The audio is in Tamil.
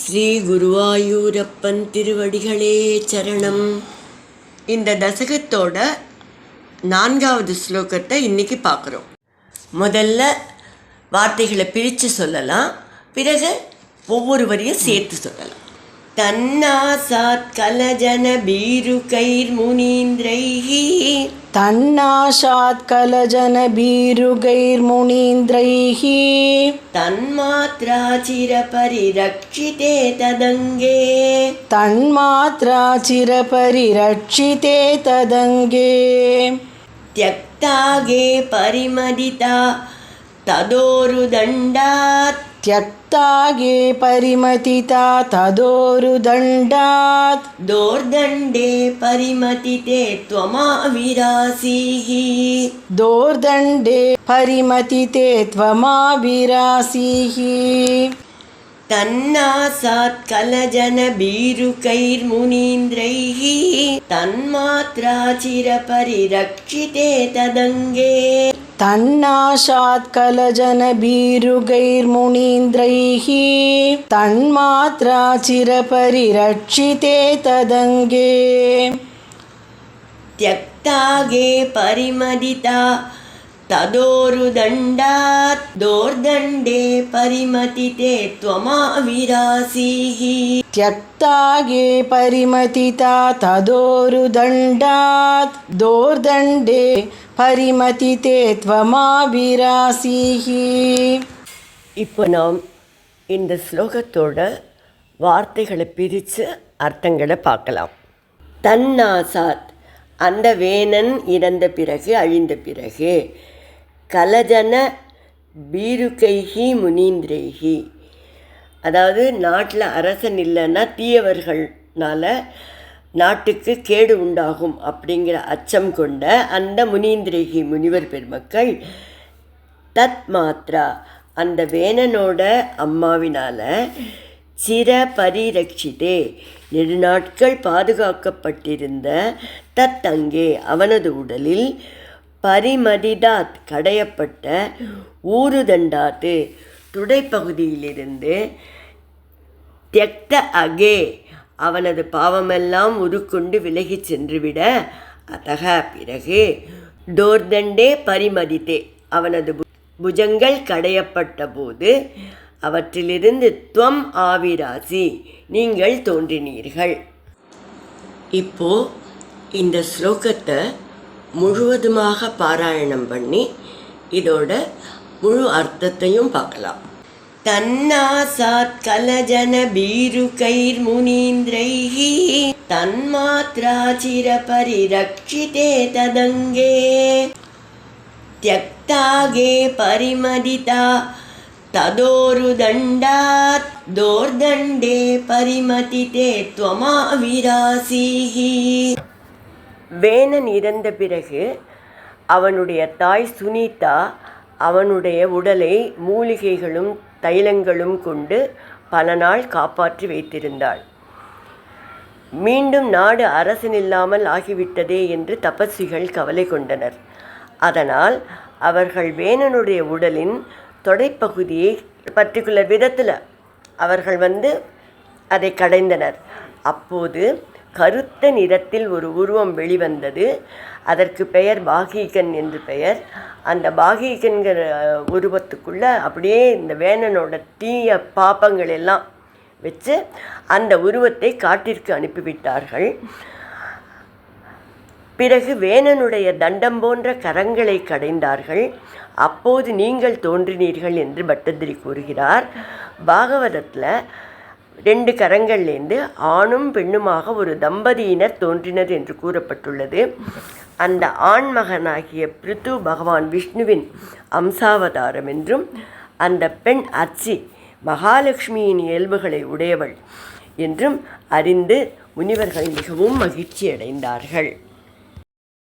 ஸ்ரீ குருவாயூரப்பன் திருவடிகளே சரணம். இந்த தசகத்தோட 4வது ஸ்லோகத்தை இன்றைக்கி பார்க்குறோம். முதல்ல வார்த்தைகளை பிரித்து சொல்லலாம், பிறகு ஒவ்வொரு வரியும் சேர்த்து சொல்லலாம். தன்னாசாத் கலஜன பீருகைர் முனீந்திரைஹி தன்னாசாத் கலஜன பீருகைர் முனீந்திரைஹி தன்மாத்ரா சிர பரிரக்ஷிதே ததங்கே தன்மாத்ரா பரிரக்ஷிதே ததங்கே த்யக்தாகே பரிமதிதா ததோருதண்டாத் த்யக்தாகே பரிமதிதா ததோருதண்டாத் தோர்தண்டே பரிமதிதே த்வமாவிராசீஹி தோர்தண்டே பரிமதிதே த்வமாவிராசீஹி தன்னாசாத் கலஜன பீருகைர் முனீந்திரைஹி தன்மாத்ரா சிர பரிரக்ஷிதே ததங்கே தன்னாசாத் கலஜன பீருகைர் முனீந்திரைஹி தன்மாத்ரா சிர பரிரக்ஷிதே ததங்கே த்யக்தாகே பரிமதிதா ததோருதண்டாத் தோர்தண்டே பரிமதிதே த்வமாவிராசீஹி த்யக்தாகே பரிமதிதா ததோருதண்டாத் தோர்தண்டே பரிமதிதே த்வமாவிராசீஹி. இப்போ நாம் இந்த ஸ்லோகத்தோட வார்த்தைகளை பிரித்து அர்த்தங்களை பார்க்கலாம். தன்னாசாத், அந்த வேணன் இறந்த பிறகு, அழிந்த பிறகு, கலஜன பீருகைஹி முனீந்திரைஹி, அதாவது நாட்டில் அரசன் இல்லைன்னா தீயவர்கள்னால நாட்டுக்கு கேடு உண்டாகும் அப்படிங்கிற அச்சம் கொண்ட அந்த முனீந்திரைஹி முனிவர் பெருமக்கள் தத் மாத்ரா, அந்த வேணனோட அம்மாவினால் சிர பரிரக்ஷிதே, நெடுநாட்கள் பாதுகாக்கப்பட்டிருந்த தத் அங்கே, அவனது உடலில் பரிமதிதாத் கடையப்பட்ட ஊருதண்டாத்து துடைப்பகுதியிலிருந்து த்யக்த அகே, அவனது பாவமெல்லாம் உருக்கொண்டு விலகி சென்றுவிட அதக பிறகு டோர்தண்டே பரிமதித்தே, அவனது புஜங்கள் கடையப்பட்ட போது அவற்றிலிருந்து துவம் ஆவிராசி, நீங்கள் தோன்றினீர்கள். இப்போ இந்த ஸ்லோகத்தை முழுவதுமாக பாராயணம் பண்ணி இதோட முழு அர்த்தத்தையும் பார்க்கலாம். தன்னாசாத் கலஜன பீருகைர் முனீந்திரைஹி தன்மாத்ரா சிர பரிரக்ஷிதே ததங்கே த்யக்தாகே பரிமதிதா ததோருதண்டாத் தோர்தண்டே பரிமதிதே த்வமாவிராசீஹி. வேணன் இறந்த பிறகு அவனுடைய தாய் சுனிதா அவனுடைய உடலை மூலிகைகளும் தைலங்களும் கொண்டு பல நாள் காப்பாற்றி வைத்திருந்தாள். மீண்டும் நாடு அரசனில்லாமல் ஆகிவிட்டதே என்று தபஸ்விகள் கவலை கொண்டனர். அதனால் அவர்கள் வேணனுடைய உடலின் தொடைப்பகுதியை பர்டிகுலர் விதத்தில் அவர்கள் அதை கடைந்தனர். அப்போது கருத்த நிறத்தில் ஒரு உருவம் வெளிவந்தது. அதற்கு பெயர் பாகீகன் என்று பெயர். அந்த பாகீகன்கிற உருவத்துக்குள்ளே அப்படியே இந்த வேணனோட தீய பாப்பங்கள் எல்லாம் வச்சு அந்த உருவத்தை காட்டிற்கு அனுப்பிவிட்டார்கள். பிறகு வேணனுடைய தண்டம் போன்ற கரங்களை கடைந்தார்கள். அப்போது நீங்கள் தோன்றினீர்கள் என்று பட்டதிரி கூறுகிறார். பாகவதத்தில் 2 கரங்கள்லேருந்து ஆணும் பெண்ணுமாக ஒரு தம்பதியினர் தோன்றினர் என்று கூறப்பட்டுள்ளது. அந்த ஆண்மகனாகிய பிருத்து பகவான் விஷ்ணுவின் அம்சாவதாரம் என்றும், அந்த பெண் அர்ச்சி மகாலட்சுமியின் இயல்புகளை உடையவள் என்றும் அறிந்து முனிவர்கள் மிகவும் மகிழ்ச்சி அடைந்தார்கள்.